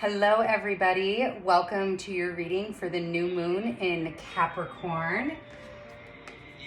Hello everybody, welcome to your reading for the new moon in Capricorn.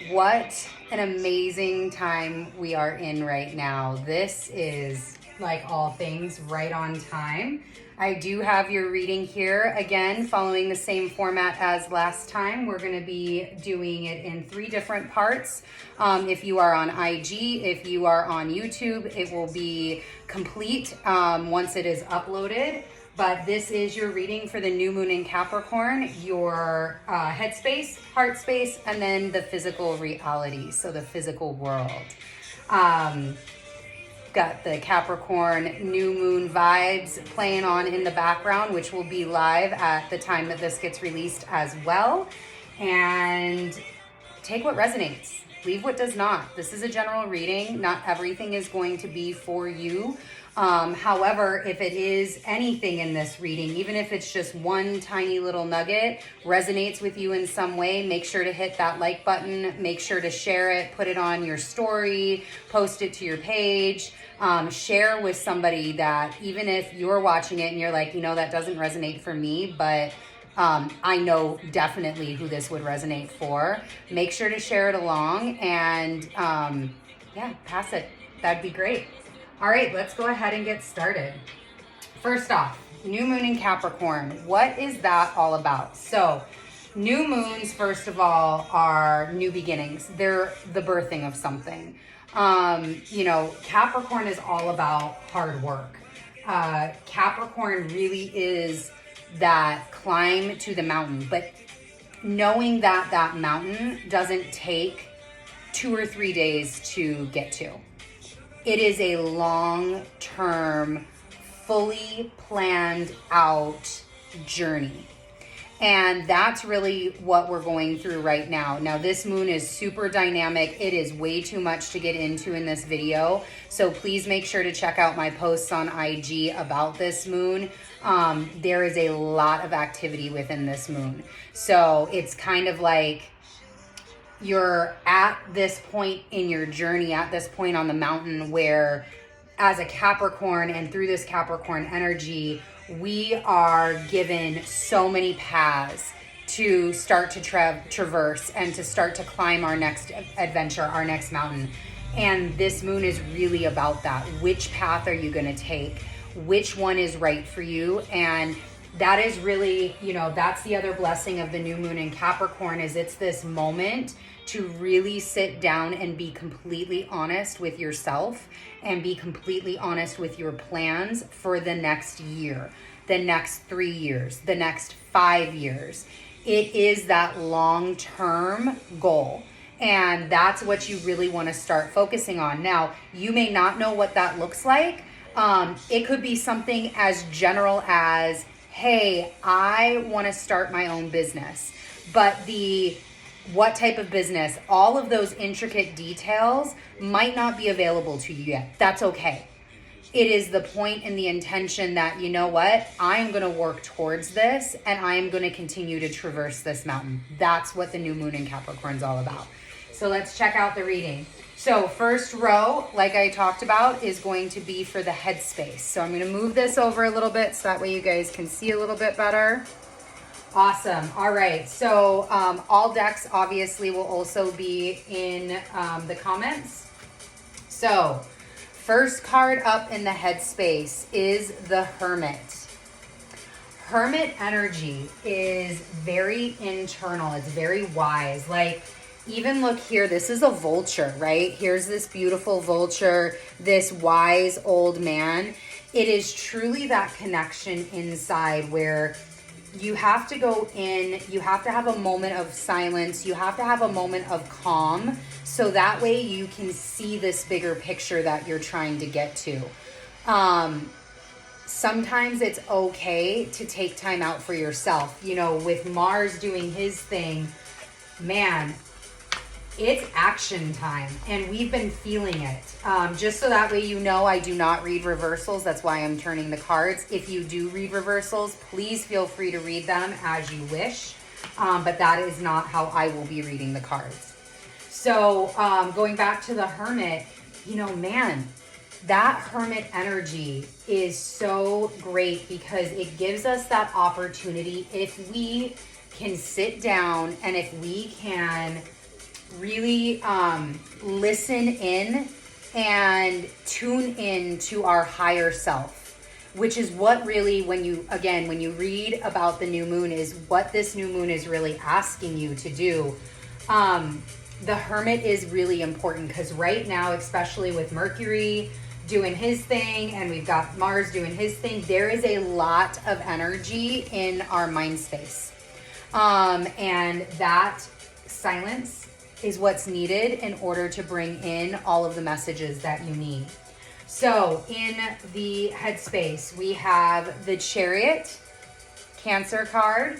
What an amazing time we are in right now. This is, like all things, right on time. I do have your reading here, again, following the same format as last time. We're going to be doing it in 3 different parts. If you are on IG, if you are on YouTube, it will be complete once it is uploaded. But this is your reading for the new moon in Capricorn, your headspace, heart space, and then the physical reality, so the physical world. Got the Capricorn new moon vibes playing on in the background, which will be live at the time that this gets released as well. And take what resonates, leave what does not. This is a general reading. Not everything is going to be for you. However, if it is anything in this reading, even if it's just one tiny little nugget, resonates with you in some way, make sure to hit that like button, make sure to share it, put it on your story, post it to your page, share with somebody that even if you're watching it and you're like, that doesn't resonate for me, but I know definitely who this would resonate for. Make sure to share it along and pass it. That'd be great. All right, let's go ahead and get started. First off, new moon in Capricorn. What is that all about? So, new moons, first of all, are new beginnings. They're the birthing of something. Capricorn is all about hard work. Capricorn really is that climb to the mountain, but knowing that that mountain doesn't take 2 or 3 days to get to. It is a long-term, fully planned out journey. And that's really what we're going through right now. Now, this moon is super dynamic. It is way too much to get into in this video. So please make sure to check out my posts on IG about this moon. There is a lot of activity within this moon. So it's kind of like you're at this point in your journey, at this point on the mountain where as a Capricorn and through this Capricorn energy, we are given so many paths to start to traverse and to start to climb our next adventure, our next mountain. And this moon is really about that. Which path are you going to take? Which one is right for you? And that is really, that's the other blessing of the new moon in Capricorn, is it's this moment to really sit down and be completely honest with yourself and be completely honest with your plans for the next year, the next 3 years, the next 5 years. It is that long-term goal. And that's what you really want to start focusing on. Now, you may not know what that looks like. It could be something as general as, hey, I want to start my own business. But what type of business, all of those intricate details might not be available to you yet. That's okay. It is the point and the intention that, I am going to work towards this and I am going to continue to traverse this mountain. That's what the new moon in Capricorn is all about. So let's check out the reading. So first row, like I talked about, is going to be for the headspace. So I'm going to move this over a little bit so that way you guys can see a little bit better. Awesome. All right. So all decks obviously will also be in the comments. So first card up in the headspace is the Hermit. Hermit energy is very internal. It's very wise. Like, even look here, this is a vulture, right? Here's this beautiful vulture, this wise old man. It is truly that connection inside where you have to go in, you have to have a moment of silence, you have to have a moment of calm, so that way you can see this bigger picture that you're trying to get to. Sometimes it's okay to take time out for yourself. With Mars doing his thing, man, it's action time, and we've been feeling it. Just so that way I do not read reversals. That's why I'm turning the cards. If you do read reversals, please feel free to read them as you wish. But that is not how I will be reading the cards. So going back to the Hermit, man, that hermit energy is so great because it gives us that opportunity. If we can sit down and if we can really listen in and tune in to our higher self, which is what really, when you read about the new moon, is what this new moon is really asking you to do. The hermit is really important because right now, especially with Mercury doing his thing and we've got Mars doing his thing, there is a lot of energy in our mind space. And that silence is what's needed in order to bring in all of the messages that you need. So in the headspace, we have the Chariot, Cancer card.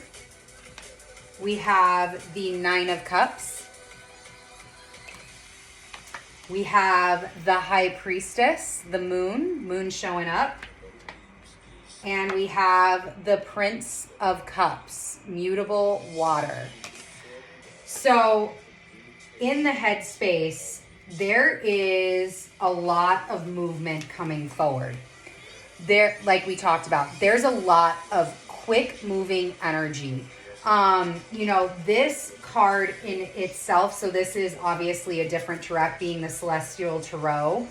We have the Nine of Cups. We have the High Priestess, the moon showing up. And we have the Prince of Cups, mutable water. So in the headspace, there is a lot of movement coming forward. There, like we talked about, there's a lot of quick moving energy. This card in itself, so this is obviously a different tarot, being the Celestial Tarot.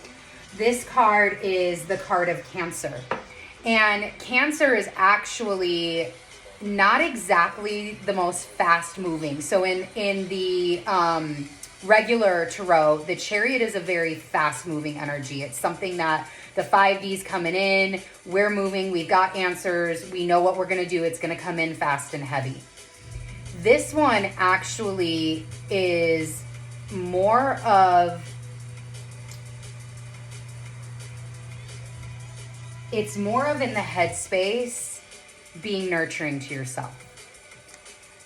This card is the card of Cancer. And Cancer is actually not exactly the most fast moving. So in the regular tarot, the Chariot is a very fast moving energy. It's something that the 5D's coming in, we're moving, we've got answers, we know what we're going to do, it's going to come in fast and heavy. This one actually is more of, it's more of in the headspace, being nurturing to yourself.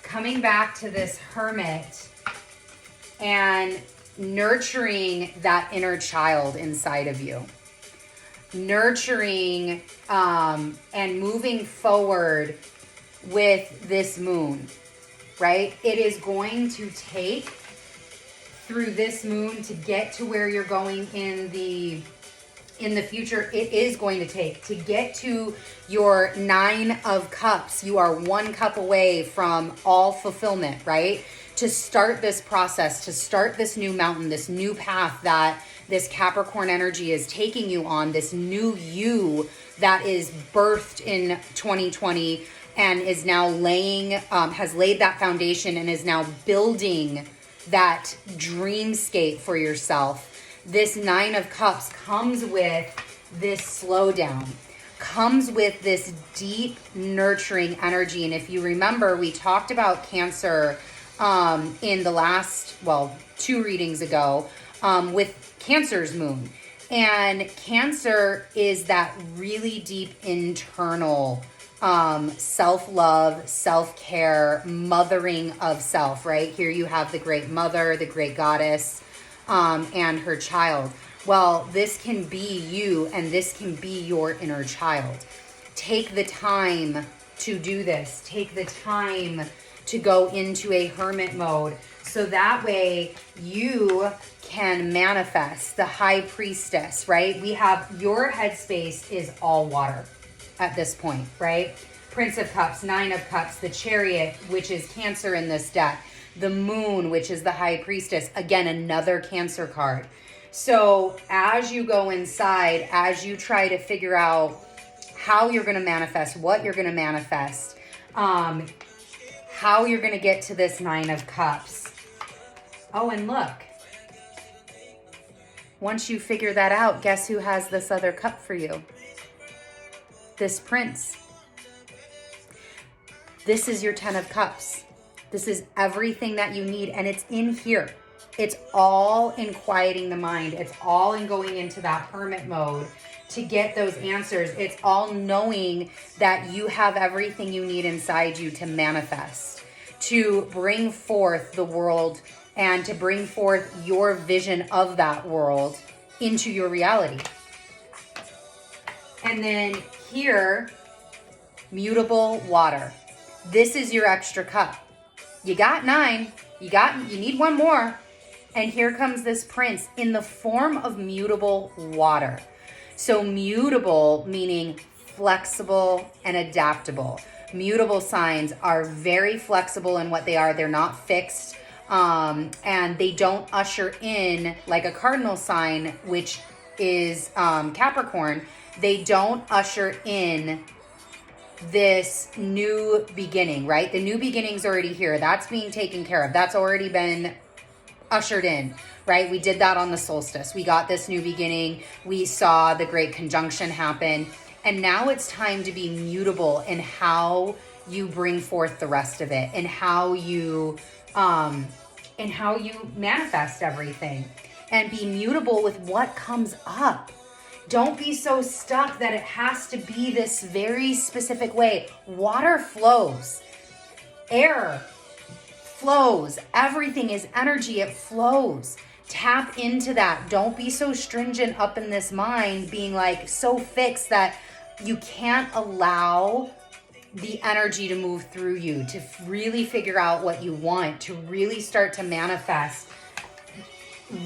Coming back to this Hermit and nurturing that inner child inside of you. Nurturing and moving forward with this moon, right? It is going to take through this moon to get to where you're going in the future. It is going to take to get to your 9 of Cups. You are 1 cup away from all fulfillment, right? To start this process, to start this new mountain, this new path that this Capricorn energy is taking you on, this new you that is birthed in 2020 and is now has laid that foundation and is now building that dreamscape for yourself. This 9 of Cups comes with this slowdown, comes with this deep nurturing energy. And if you remember, we talked about Cancer in the last, 2 readings ago, with Cancer's moon. And Cancer is that really deep internal self-love, self-care, mothering of self, right? Here you have the great mother, the great goddess, and her child. Well, this can be you and this can be your inner child. Take the time to do this. Take the time to go into a hermit mode so that way you can manifest the High Priestess, right? We have your headspace is all water at this point, right? Prince of Cups, 9 of Cups, the Chariot, which is Cancer in this deck, the Moon, which is the High Priestess, again, another Cancer card. So as you go inside, as you try to figure out how you're going to manifest, what you're going to manifest, how you're going to get to this 9 of Cups. Oh, and look, once you figure that out, guess who has this other cup for you? This Prince. This is your 10 of Cups. This is everything that you need, and it's in here. It's all in quieting the mind. It's all in going into that hermit mode to get those answers. It's all knowing that you have everything you need inside you to manifest, to bring forth the world and to bring forth your vision of that world into your reality. And then here, mutable water. This is your extra cup. You got 9. You need one more. And here comes this Prince in the form of mutable water. So mutable, meaning flexible and adaptable. Mutable signs are very flexible in what they are. They're not fixed. And they don't usher in like a cardinal sign, which is Capricorn. They don't usher in this new beginning, right? The new beginning's already here. That's being taken care of. That's already been ushered in, right? We did that on the solstice. We got this new beginning. We saw the great conjunction happen. And now it's time to be mutable in how you bring forth the rest of it, and how you manifest everything, and be mutable with what comes up. Don't be so stuck that it has to be this very specific way. Water flows. Air flows. Everything is energy. It flows. Tap into that. Don't be so stringent up in this mind, being like so fixed that you can't allow the energy to move through you, to really figure out what you want, to really start to manifest,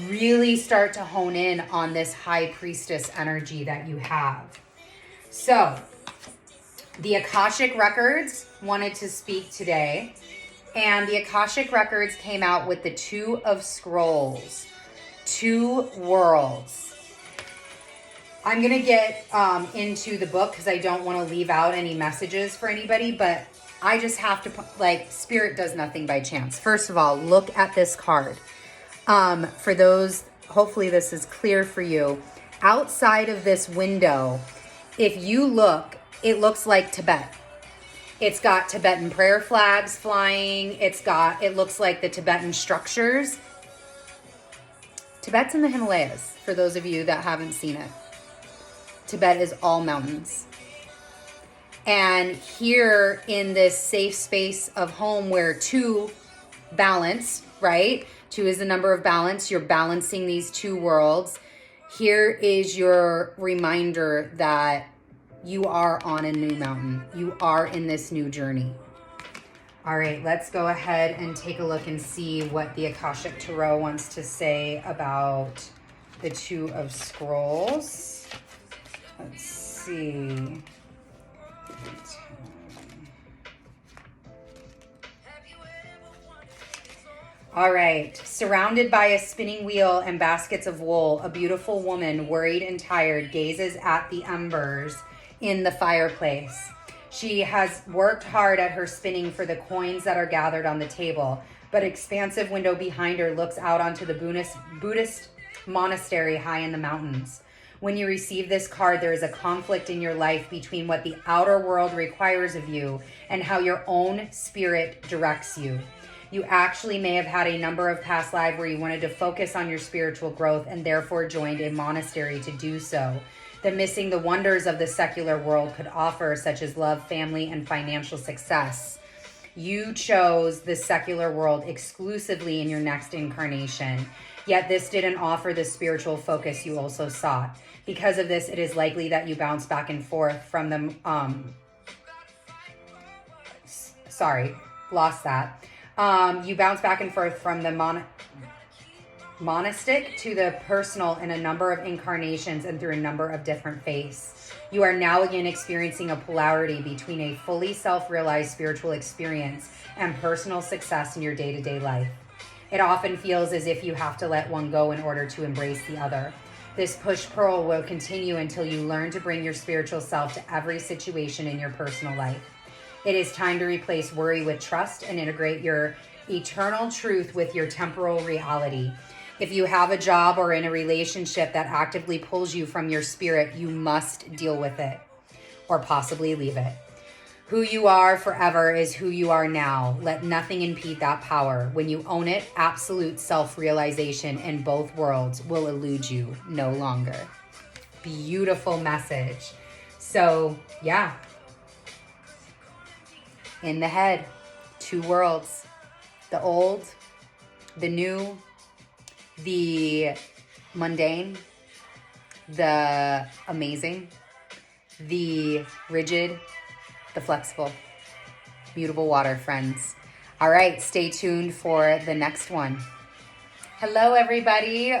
really start to hone in on this high priestess energy that you have. So the Akashic Records wanted to speak today, and the Akashic Records came out with the Two of Scrolls, two worlds. I'm going to get into the book because I don't want to leave out any messages for anybody, but I just have to, like, Spirit does nothing by chance. First of all, look at this card. For those, hopefully this is clear for you. Outside of this window, if you look, it looks like Tibet. It's got Tibetan prayer flags flying. It looks like the Tibetan structures. Tibet's in the Himalayas, for those of you that haven't seen it. Tibet is all mountains. And here in this safe space of home where two balance, right? Two is the number of balance. You're balancing these two worlds. Here is your reminder that you are on a new mountain. You are in this new journey. All right, let's go ahead and take a look and see what the Akashic Tarot wants to say about the Two of Scrolls. Let's see. All right. Surrounded by a spinning wheel and baskets of wool, a beautiful woman, worried and tired, gazes at the embers in the fireplace. She has worked hard at her spinning for the coins that are gathered on the table, but an expansive window behind her looks out onto the Buddhist monastery high in the mountains. When you receive this card, there is a conflict in your life between what the outer world requires of you and how your own spirit directs you. You actually may have had a number of past lives where you wanted to focus on your spiritual growth and therefore joined a monastery to do so. Missing the wonders of the secular world could offer, such as love, family, and financial success. You chose the secular world exclusively in your next incarnation, yet this didn't offer the spiritual focus you also sought. Because of this, it is likely that you bounce back and forth from the, you bounce back and forth from the monastic to the personal in a number of incarnations and through a number of different faiths. You are now again experiencing a polarity between a fully self-realized spiritual experience and personal success in your day-to-day life. It often feels as if you have to let one go in order to embrace the other. This push-pull will continue until you learn to bring your spiritual self to every situation in your personal life. It is time to replace worry with trust and integrate your eternal truth with your temporal reality. If you have a job or in a relationship that actively pulls you from your spirit, you must deal with it or possibly leave it. Who you are forever is who you are now. Let nothing impede that power. When you own it, absolute self-realization in both worlds will elude you no longer. Beautiful message. So, yeah. In the head, two worlds. The old, the new, the mundane, the amazing, the rigid, the flexible. Mutable water, friends. All right, stay tuned for the next one. Hello, everybody.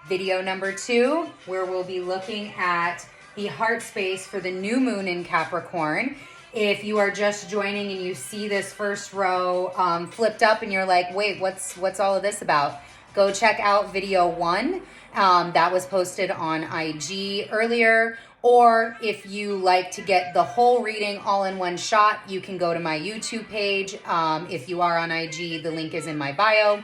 video number 2, where we'll be looking at the heart space for the new moon in Capricorn. If you are just joining and you see this first row flipped up and you're like, wait, what's all of this about? Go check out video 1. That was posted on IG earlier. Or if you like to get the whole reading all in one shot, you can go to my YouTube page. If you are on IG, the link is in my bio.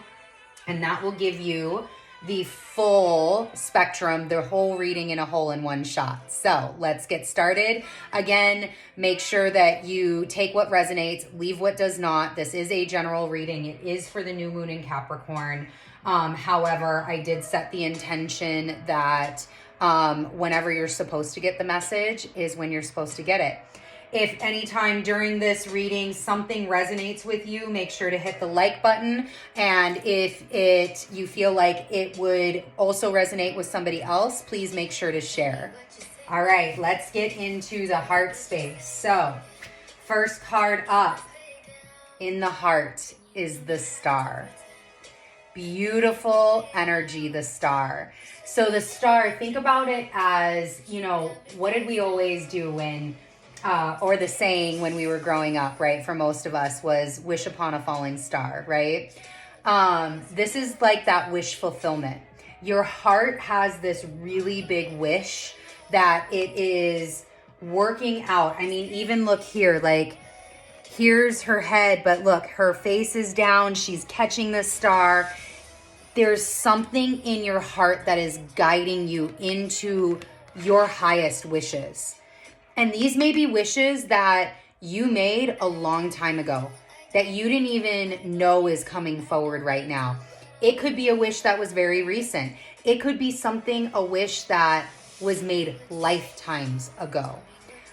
And that will give you the full spectrum, the whole reading in a hole in one shot. So let's get started. Again, make sure that you take what resonates, leave what does not. This is a general reading. It is for the new moon in Capricorn. However, I did set the intention that whenever you're supposed to get the message is when you're supposed to get it. If anytime during this reading something resonates with you, make sure to hit the like button. And if you feel like it would also resonate with somebody else, please make sure to share. All right, let's get into the heart space. So, first card up in the heart is the Star. Beautiful energy, the Star. So the Star, think about it as, what did we always do when... or the saying when we were growing up, right? For most of us was wish upon a falling star, right? This is like that wish fulfillment. Your heart has this really big wish that it is working out. I mean, even look here, like here's her head, but look, her face is down. She's catching the star. There's something in your heart that is guiding you into your highest wishes. And these may be wishes that you made a long time ago that you didn't even know is coming forward right now. It could be a wish that was very recent. It could be a wish that was made lifetimes ago.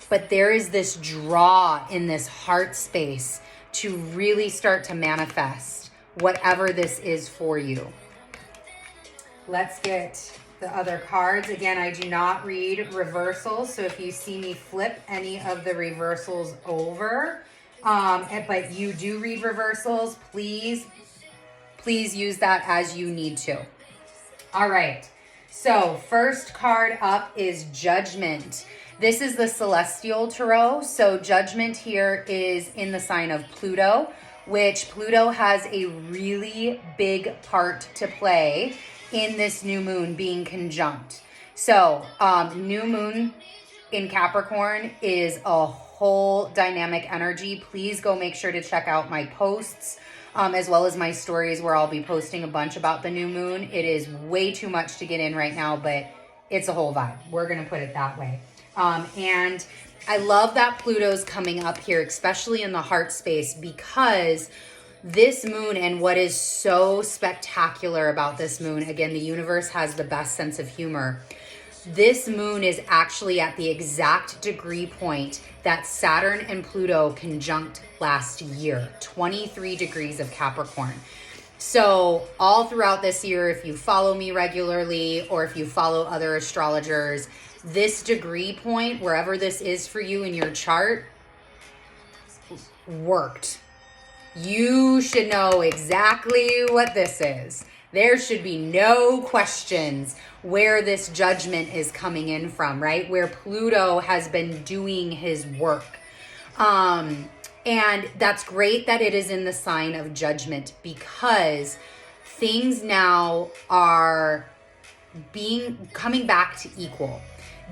But there is this draw in this heart space to really start to manifest whatever this is for you. Let's get the other cards. Again, I do not read reversals, so if you see me flip any of the reversals over, but you do read reversals, please use that as you need to. All right, so first card up is Judgment. This is the Celestial Tarot, so Judgment here is in the sign of Pluto, which Pluto has a really big part to play in this new moon being conjunct. So new moon in Capricorn is a whole dynamic energy. Please go make sure to check out my posts as well as my stories where I'll be posting a bunch about the new moon. It is way too much to get in right now, but it's a whole vibe. We're going to put it that way. And I love that Pluto's coming up here, especially in the heart space, because this moon, and what is so spectacular about this moon, again, the universe has the best sense of humor. This moon is actually at the exact degree point that Saturn and Pluto conjunct last year, 23 degrees of Capricorn. So all throughout this year, if you follow me regularly or if you follow other astrologers, this degree point, wherever this is for you in your chart, worked. You should know exactly what this is. There should be no questions where this judgment is coming in from, right? Where Pluto has been doing his work. And that's great that it is in the sign of Judgment, because things now are coming back to equal.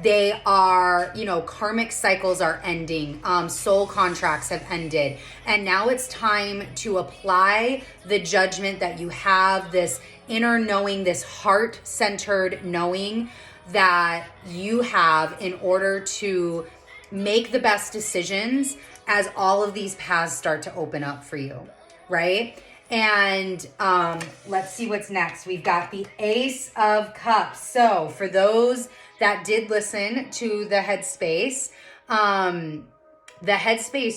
They are, karmic cycles are ending. Soul contracts have ended. And now it's time to apply the judgment that you have, this inner knowing, this heart-centered knowing that you have in order to make the best decisions as all of these paths start to open up for you, right? And let's see what's next. We've got the Ace of Cups. So for those that did listen to the Headspace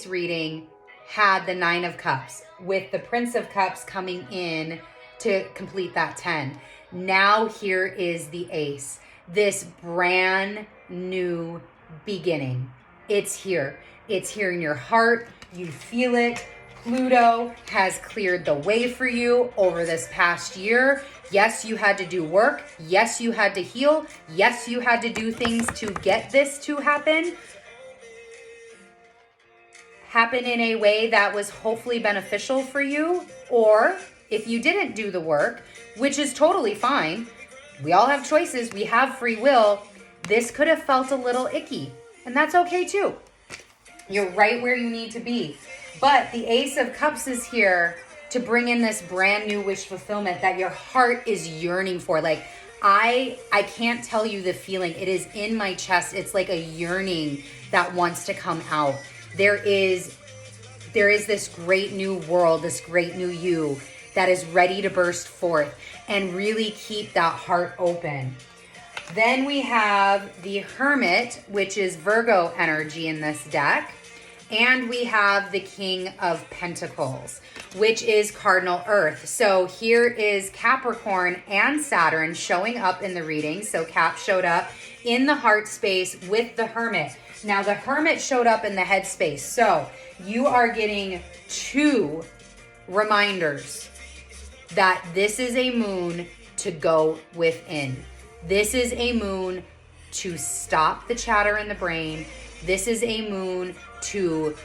reading had the 9 of Cups with the Prince of Cups coming in to complete that 10. Now here is the Ace, this brand new beginning. It's here. It's here in your heart. You feel it. Pluto has cleared the way for you over this past year. Yes, you had to do work. Yes, you had to heal. Yes, you had to do things to get this to happen in a way that was hopefully beneficial for you. Or if you didn't do the work, which is totally fine, we all have choices, we have free will, this could have felt a little icky, and that's okay too. You're right where you need to be. But the Ace of Cups is here to bring in this brand new wish fulfillment that your heart is yearning for. Like, I can't tell you the feeling. It is in my chest. It's like a yearning that wants to come out. There is this great new world, this great new you that is ready to burst forth, and really keep that heart open. Then we have the Hermit, which is Virgo energy in this deck. And we have the King of Pentacles, which is cardinal earth. So here is Capricorn and Saturn showing up in the reading. So Cap showed up in the heart space with the Hermit. Now the Hermit showed up in the head space. So you are getting 2 reminders that this is a moon to go within. This is a moon to stop the chatter in the brain. This is a moon to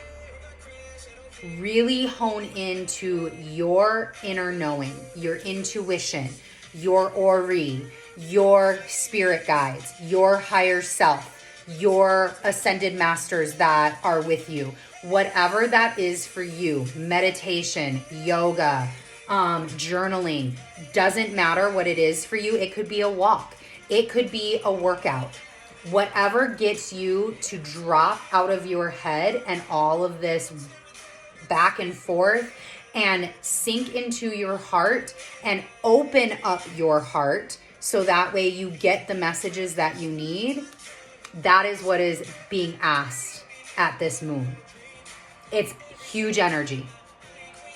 really hone into your inner knowing, your intuition, your Ori, your spirit guides, your higher self, your ascended masters that are with you. Whatever that is for you, meditation, yoga, journaling, doesn't matter what it is for you. It could be a walk. It could be a workout. Whatever gets you to drop out of your head and all of this back and forth and sink into your heart and open up your heart so that way you get the messages that you need. That is what is being asked at this moon. It's huge energy.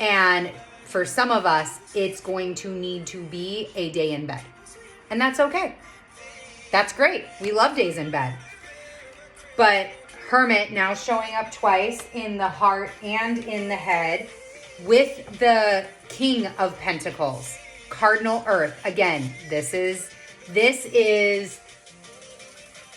And for some of us, it's going to need to be a day in bed. And that's okay. That's great. We love days in bed. But Hermit now showing up twice in the heart and in the head with the King of Pentacles, cardinal earth. Again, this is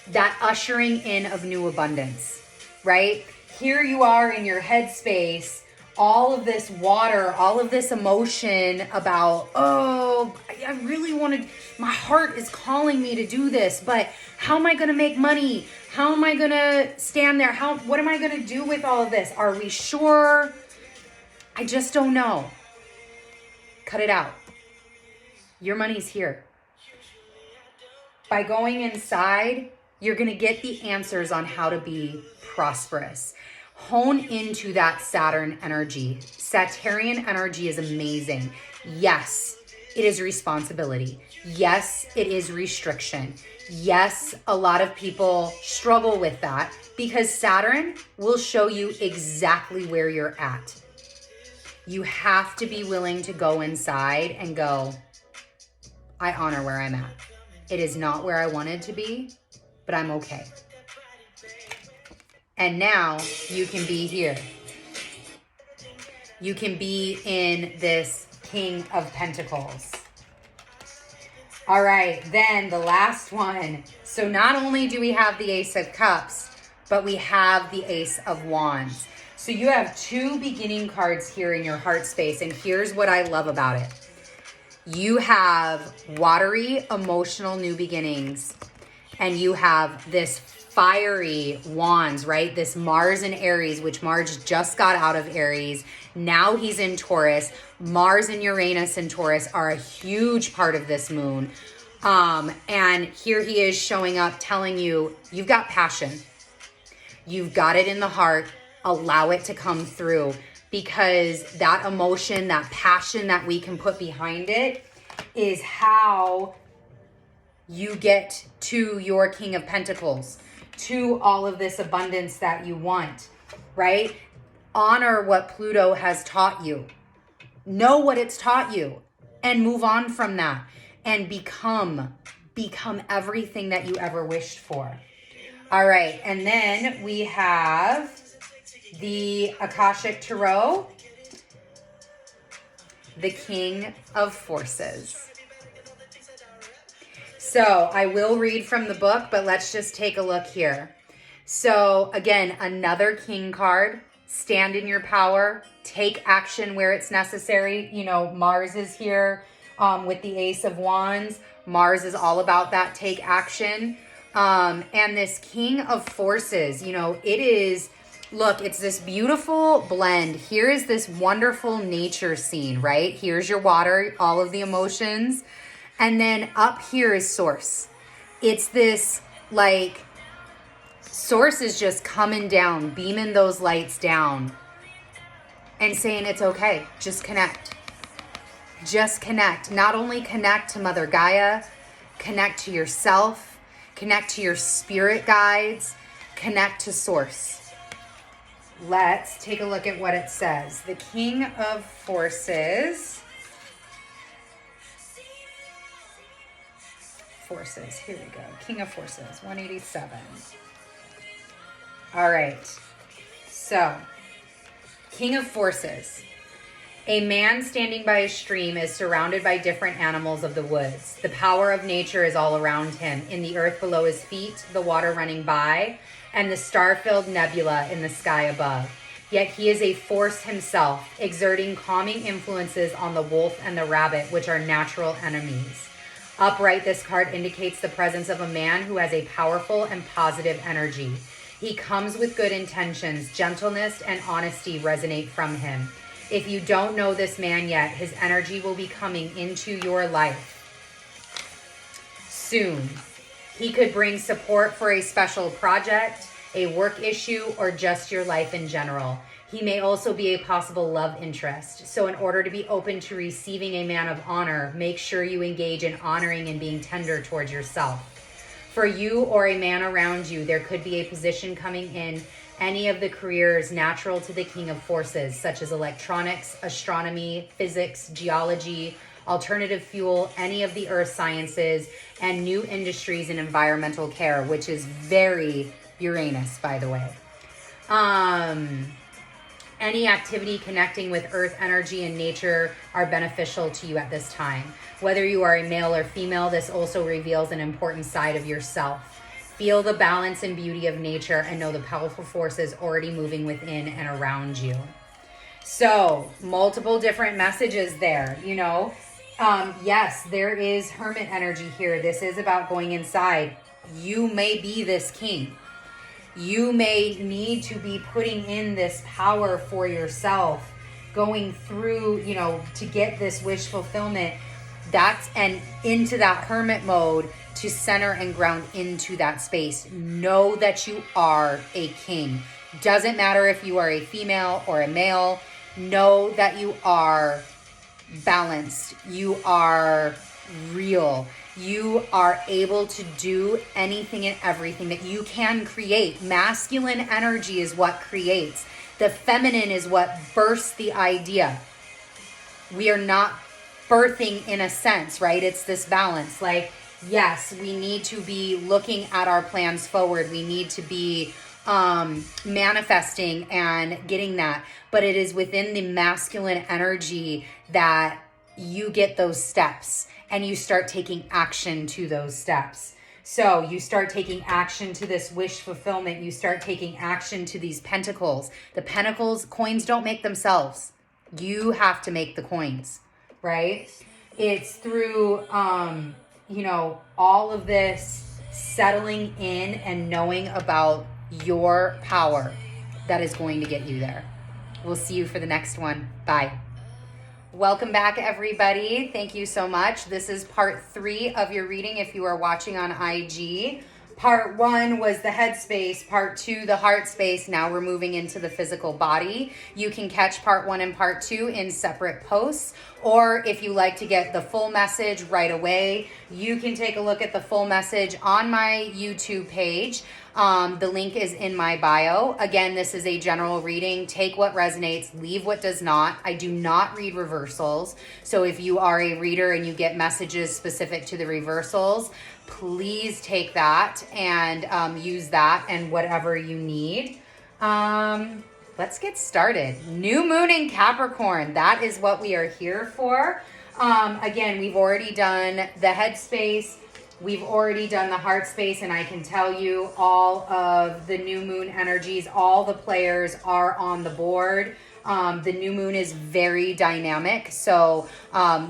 that ushering in of new abundance, right? Here you are in your headspace, all of this water, all of this emotion about, oh, I really wanted, my heart is calling me to do this, but how am I going to make money? How am I going to stand there? What am I going to do with all of this? Are we sure? I just don't know. Cut it out. Your money's here. By going inside, you're going to get the answers on how to be prosperous. Hone into that Saturn energy. Saturnian energy is amazing. Yes, it is responsibility. Yes, it is restriction. Yes, a lot of people struggle with that because Saturn will show you exactly where you're at. You have to be willing to go inside and go, I honor where I'm at. It is not where I wanted to be, but I'm okay. And now you can be here. You can be in this King of Pentacles. All right, then the last one. So not only do we have the Ace of Cups, but we have the Ace of Wands. So you have 2 beginning cards here in your heart space. And here's what I love about it. You have watery, emotional new beginnings. And you have this fiery wands, right? This Mars in Aries, which Mars just got out of Aries. Now he's in Taurus. Mars and Uranus in Taurus are a huge part of this moon. And here he is showing up telling you, you've got passion. You've got it in the heart. Allow it to come through, because that emotion, that passion that we can put behind it is how you get to your King of Pentacles, to all of this abundance that you want, right? Honor what Pluto has taught you. Know what it's taught you and move on from that and become everything that you ever wished for. All right. And then we have the Akashic Tarot, the King of Forces. So I will read from the book, but let's just take a look here. So again, another king card. Stand in your power. Take action where it's necessary. You know, Mars is here with the Ace of Wands. Mars is all about that take action. And this King of Forces, you know, it is, look, it's this beautiful blend. Here is this wonderful nature scene, right? Here's your water, all of the emotions. And then up here is Source. It's this, like, Source is just coming down, beaming those lights down and saying it's okay. Just connect. Just connect. Not only connect to Mother Gaia, connect to yourself, connect to your spirit guides, connect to Source. Let's take a look at what it says. The King of Forces. Forces. Here we go. King of Forces, 187. All right. So, King of Forces. A man standing by a stream is surrounded by different animals of the woods. The power of nature is all around him. In the earth below his feet, the water running by, and the star-filled nebula in the sky above. Yet he is a force himself, exerting calming influences on the wolf and the rabbit, which are natural enemies. Upright, this card indicates the presence of a man who has a powerful and positive energy. He comes with good intentions. Gentleness and honesty resonate from him. If you don't know this man yet, his energy will be coming into your life soon. He could bring support for a special project, a work issue, or just your life in general. He may also be a possible love interest. So in order to be open to receiving a man of honor, make sure you engage in honoring and being tender towards yourself. For you or a man around you, there could be a position coming in any of the careers natural to the King of Forces, such as electronics, astronomy, physics, geology, alternative fuel, any of the earth sciences, and new industries in environmental care, which is very Uranus, by the way. Any activity connecting with earth energy and nature are beneficial to you at this time. Whether you are a male or female, this also reveals an important side of yourself. Feel the balance and beauty of nature and know the powerful forces already moving within and around you. So, multiple different messages there, you know. Yes, there is hermit energy here. This is about going inside. You may be this king. You may need to be putting in this power for yourself, going through, you know, to get this wish fulfillment. And into that hermit mode to center and ground into that space. Know that you are a king. Doesn't matter if you are a female or a male. Know that you are balanced. You are real. You are able to do anything and everything that you can create. Masculine energy is what creates. The feminine is what bursts the idea. We are not birthing in a sense, right? It's this balance. Like, yes, we need to be looking at our plans forward. We need to be manifesting and getting that. But it is within the masculine energy that you get those steps and you start taking action to those steps. So you start taking action to this wish fulfillment. You start taking action to these pentacles. The pentacles, coins don't make themselves. You have to make the coins, right? It's through, you know, all of this settling in and knowing about your power that is going to get you there. We'll see you for the next one. Bye. Welcome back, everybody. Thank you so much. This is part 3 of your reading if you are watching on IG. Part 1 was the head space. Part 2, the heart space. Now we're moving into the physical body. You can catch part 1 and part 2 in separate posts. Or if you like to get the full message right away, you can take a look at the full message on my YouTube page. The link is in my bio. Again, this is a general reading. Take what resonates, leave what does not. I do not read reversals. So if you are a reader and you get messages specific to the reversals, please take that and use that and whatever you need. let's get started. New moon in Capricorn. That is what we are here for. Again, we've already done the headspace. We've already done the heart space, and I can tell you all of the new moon energies, all the players are on the board. The new moon is very dynamic, so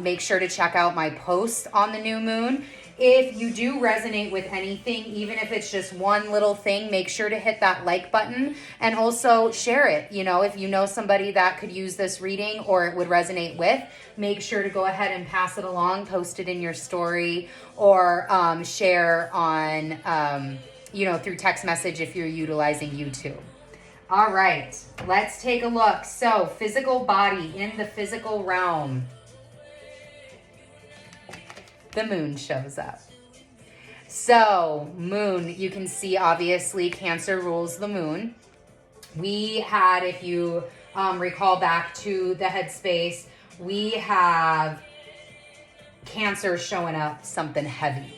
make sure to check out my post on the new moon. If you do resonate with anything, even if it's just one little thing, make sure to hit that like button and also share it. You know, if you know somebody that could use this reading or it would resonate with, make sure to go ahead and pass it along, post it in your story, or share on, through text message if you're utilizing YouTube. All right, let's take a look. So, physical body in the physical realm. The moon shows up. So, moon, you can see obviously Cancer rules the moon. We had, if you recall back to the headspace, we have Cancer showing up something heavy.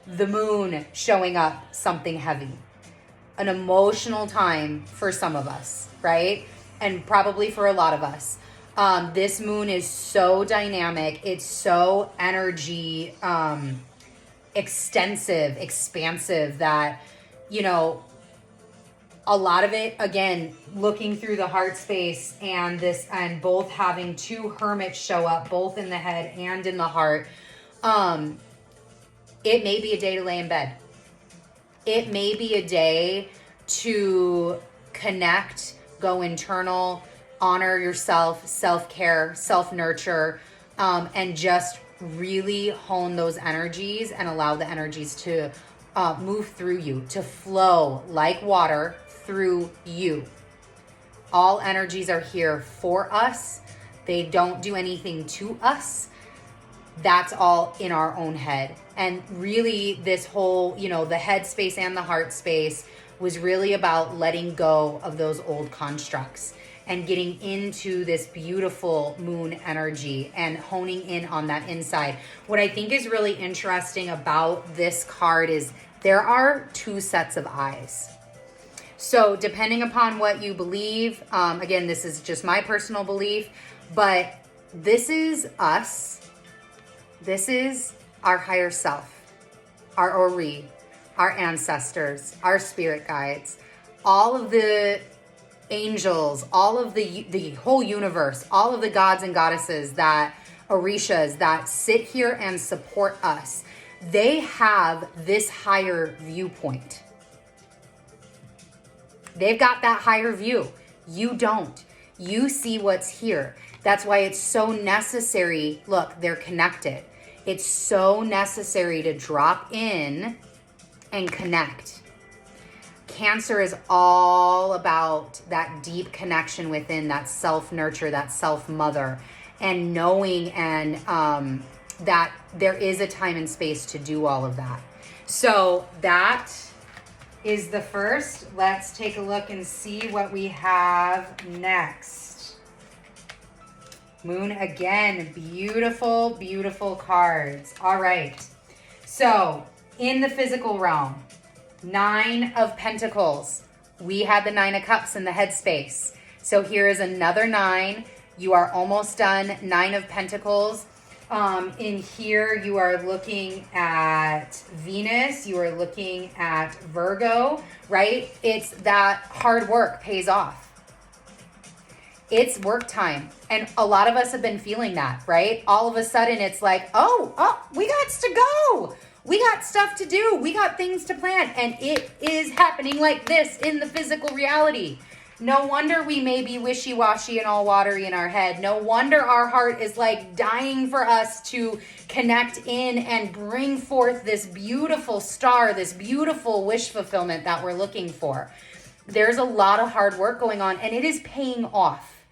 The moon showing up something heavy. An emotional time for some of us, right? And probably for a lot of us. This moon is so dynamic. It's so energy extensive, expansive that, a lot of it, again, looking through the heart space and both having two hermits show up, both in the head and in the heart. It may be a day to lay in bed. It may be a day to connect, go internal, honor yourself, self-care, self-nurture, and just really hone those energies and allow the energies to move through you, to flow like water through you. All energies are here for us. They don't do anything to us. That's all in our own head. And really this whole, the head space and the heart space was really about letting go of those old constructs and getting into this beautiful moon energy and honing in on that inside. What I think is really interesting about this card is there are two sets of eyes. So depending upon what you believe, again, this is just my personal belief, but this is us. This is our higher self, our Ori, our ancestors, our spirit guides, all of the angels, all of the whole universe, all of the gods and goddesses that Orishas that sit here and support us. They have this higher viewpoint. They've got that higher view. You don't. You see what's here. That's why it's so necessary. Look, they're connected. It's so necessary to drop in and connect. Cancer is all about that deep connection within, that self-nurture, that self-mother, and knowing and that there is a time and space to do all of that. So that is the first. Let's take a look and see what we have next. Moon again, beautiful, beautiful cards. All right. So in the physical realm, 9 of Pentacles. We had the 9 of Cups in the headspace. So here is another 9. You are almost done. 9 of Pentacles. In here, you are looking at Venus. You are looking at Virgo, right? It's that hard work pays off. It's work time. And a lot of us have been feeling that, right? All of a sudden, it's like, oh, we got to go. We got stuff to do. We got things to plan. And it is happening like this in the physical reality. No wonder we may be wishy-washy and all watery in our head. No wonder our heart is like dying for us to connect in and bring forth this beautiful star, this beautiful wish fulfillment that we're looking for. There's a lot of hard work going on and it is paying off.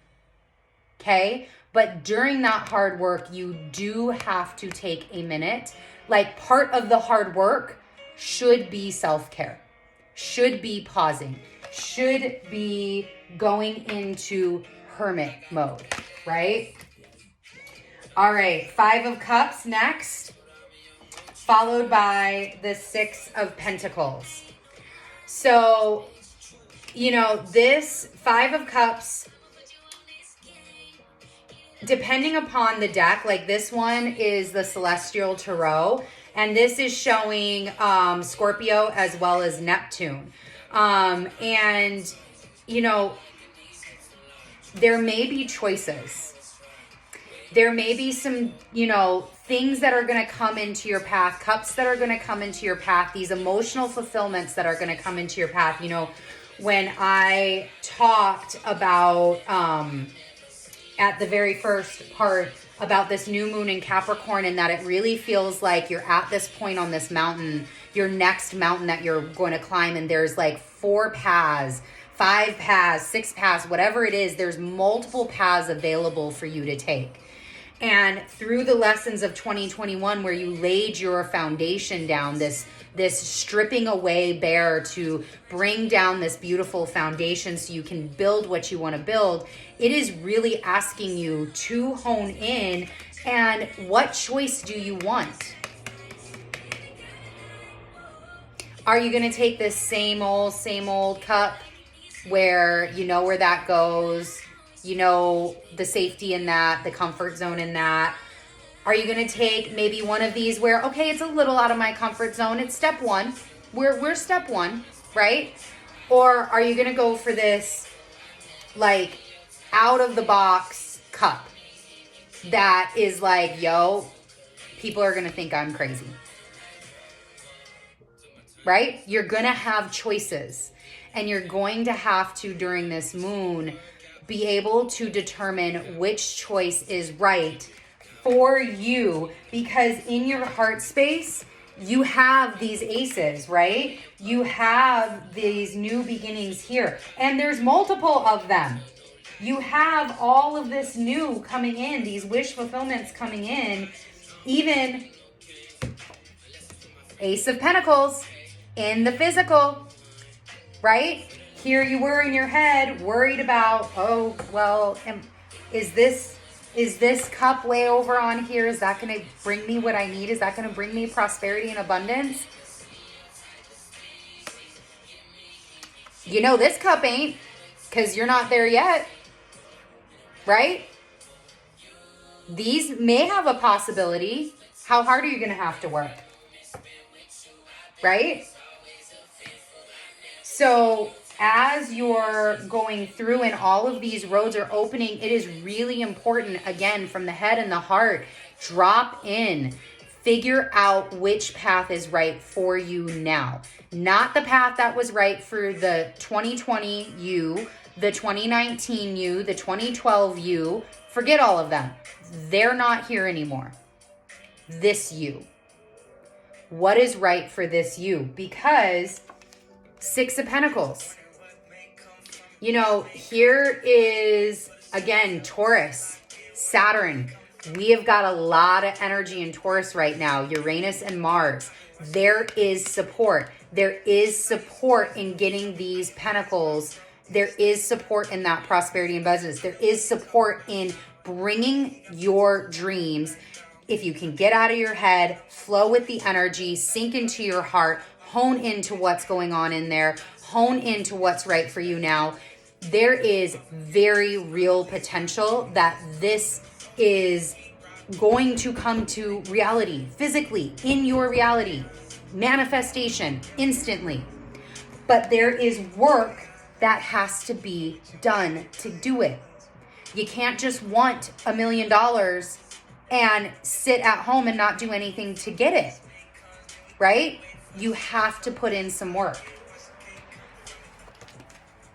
Okay? But during that hard work, you do have to take a minute. Like part of the hard work should be self-care, should be pausing, should be going into hermit mode, right? All right, 5 of Cups next, followed by the 6 of Pentacles. So you know, this Five of Cups, depending upon the deck, like this one is the Celestial Tarot, and this is showing Scorpio as well as Neptune. And, you know, there may be choices. There may be some, you know, things that are going to come into your path, cups that are going to come into your path, these emotional fulfillments that are going to come into your path. You know, when I talked about, at the very first part about this new moon in Capricorn, and that it really feels like you're at this point on this mountain, your next mountain that you're going to climb, and there's like 4 paths, 5 paths, 6 paths, whatever it is, there's multiple paths available for you to take. And through the lessons of 2021, where you laid your foundation down, this stripping away bare to bring down this beautiful foundation so you can build what you want to build, it is really asking you to hone in. And what choice do you want? Are you going to take this same old cup where you know where that goes? You know the safety in that, the comfort zone in that. Are you going to take maybe one of these where, okay, it's a little out of my comfort zone. It's step 1. We're step 1, right? Or are you going to go for this like out of the box cup that is like, yo, people are going to think I'm crazy, right? You're going to have choices, and you're going to have to, during this moon, be able to determine which choice is right for you, because in your heart space, you have these aces, right? You have these new beginnings here, and there's multiple of them. You have all of this new coming in, these wish fulfillments coming in, even Ace of Pentacles in the physical, right? Here you were in your head worried about, oh, well, is this cup way over on here? Is that going to bring me what I need? Is that going to bring me prosperity and abundance? You know this cup ain't, because you're not there yet, right? These may have a possibility. How hard are you going to have to work? Right? So as you're going through and all of these roads are opening, it is really important, again, from the head and the heart, drop in, figure out which path is right for you now. Not the path that was right for the 2020 you, the 2019 you, the 2012 you. Forget all of them. They're not here anymore. This you. What is right for this you? Because 6 of Pentacles. You know, here is, again, Taurus, Saturn. We have got a lot of energy in Taurus right now. Uranus and Mars. There is support. There is support in getting these pentacles. There is support in that prosperity and business. There is support in bringing your dreams. If you can get out of your head, flow with the energy, sink into your heart, hone into what's going on in there, hone into what's right for you now. There is very real potential that this is going to come to reality, physically, in your reality, manifestation, instantly. But there is work that has to be done to do it. You can't just want $1 million and sit at home and not do anything to get it, right? You have to put in some work.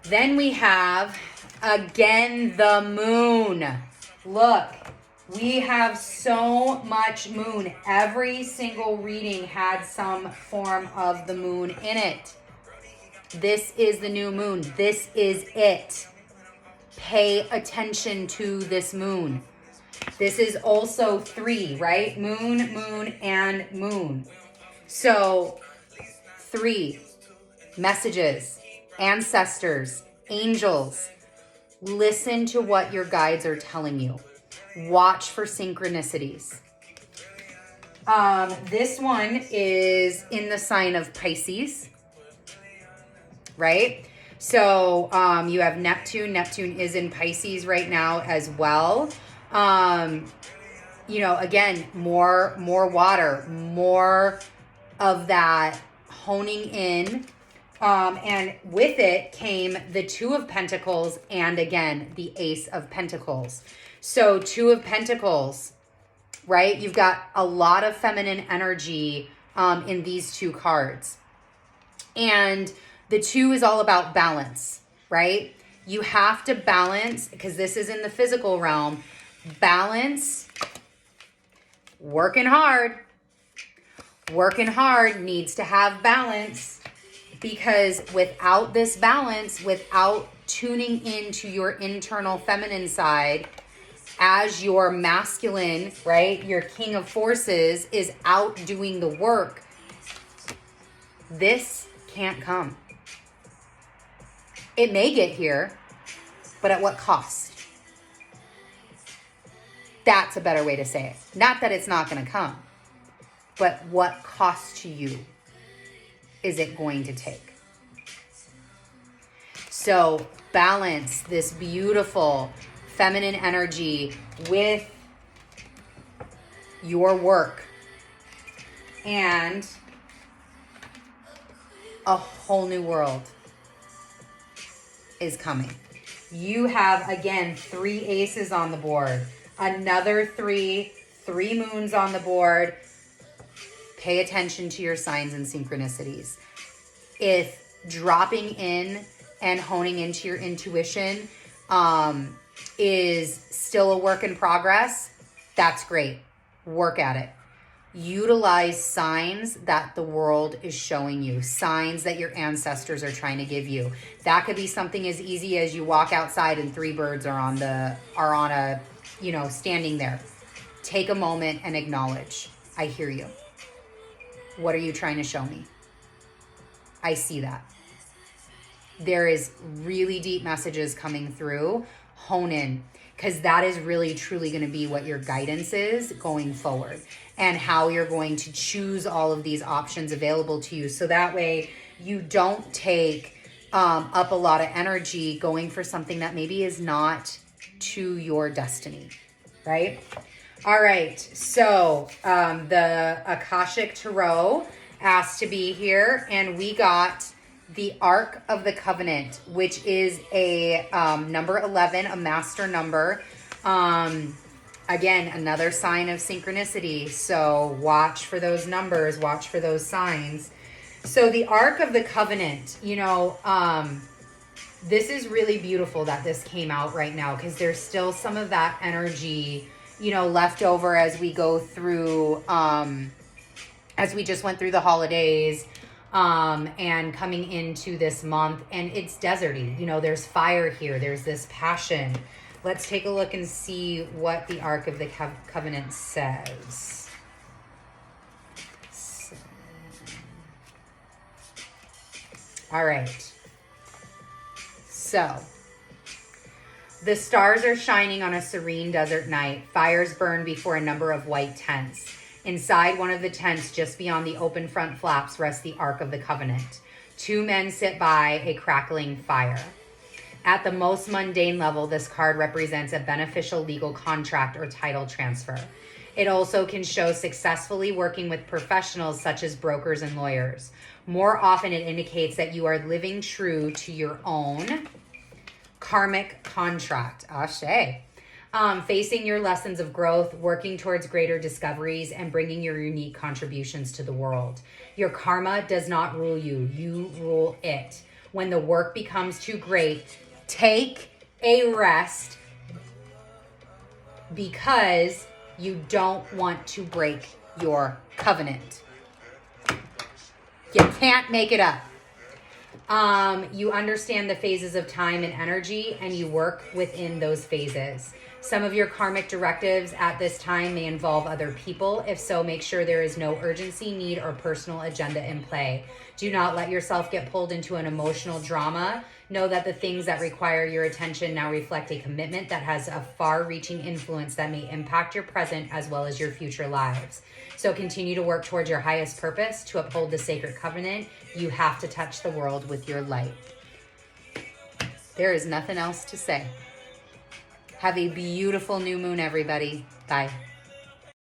Then we have, again, the moon. Look, we have so much moon. Every single reading had some form of the moon in it. This is the new moon. This is it. Pay attention to this moon. This is also 3, right? Moon, moon, and moon. So 3 messages, ancestors, angels. Listen to what your guides are telling you. Watch for synchronicities. This one is in the sign of Pisces, right? So you have Neptune. Neptune is in Pisces right now as well. You know, again, more water, more of that honing in. And with it came the Two of Pentacles and again, the Ace of Pentacles. So Two of Pentacles, right? You've got a lot of feminine energy in these two cards. And the two is all about balance, right? You have to balance, because this is in the physical realm, balance, working hard. Working hard needs to have balance, because without this balance, without tuning into your internal feminine side, as your masculine, right, your king of forces is out doing the work, this can't come. It may get here, but at what cost? That's a better way to say it. Not that it's not going to come, but what cost to you is it going to take? So balance this beautiful feminine energy with your work, and a whole new world is coming. You have, again, 3 aces on the board, another 3 moons on the board. Pay attention to your signs and synchronicities. If dropping in and honing into your intuition is still a work in progress, that's great. Work at it. Utilize signs that the world is showing you, signs that your ancestors are trying to give you. That could be something as easy as you walk outside and 3 birds are on a, you know, standing there. Take a moment and acknowledge, I hear you. What are you trying to show me? I see that. There is really deep messages coming through. Hone in, because that is really truly going to be what your guidance is going forward, and how you're going to choose all of these options available to you. So that way you don't take up a lot of energy going for something that maybe is not to your destiny, right? All right, so the Akashic Tarot asked to be here, and we got the Ark of the Covenant, which is a number 11, a master number. Again, another sign of synchronicity. So watch for those numbers, watch for those signs. So the Ark of the Covenant, you know, this is really beautiful that this came out right now, because there's still some of that energy, you know, left over as we go through, as we just went through the holidays, and coming into this month, and it's deserty. You know, there's fire here. There's this passion. Let's take a look and see what the Ark of the Covenant says. All right. So, the stars are shining on a serene desert night. Fires burn before a number of white tents. Inside one of the tents, just beyond the open front flaps, rests the Ark of the Covenant. 2 men sit by a crackling fire. At the most mundane level, this card represents a beneficial legal contract or title transfer. It also can show successfully working with professionals such as brokers and lawyers. More often, it indicates that you are living true to your own karmic contract. Ashe. Facing your lessons of growth, working towards greater discoveries, and bringing your unique contributions to the world. Your karma does not rule you. You rule it. When the work becomes too great, take a rest, because you don't want to break your covenant. You can't make it up. You understand the phases of time and energy, and you work within those phases. Some of your karmic directives at this time may involve other people. If so, make sure there is no urgency, need, or personal agenda in play. Do not let yourself get pulled into an emotional drama. Know that the things that require your attention now reflect a commitment that has a far-reaching influence that may impact your present as well as your future lives. So continue to work towards your highest purpose. To uphold the sacred covenant, you have to touch the world with your light. There is nothing else to say. Have a beautiful new moon, everybody. Bye.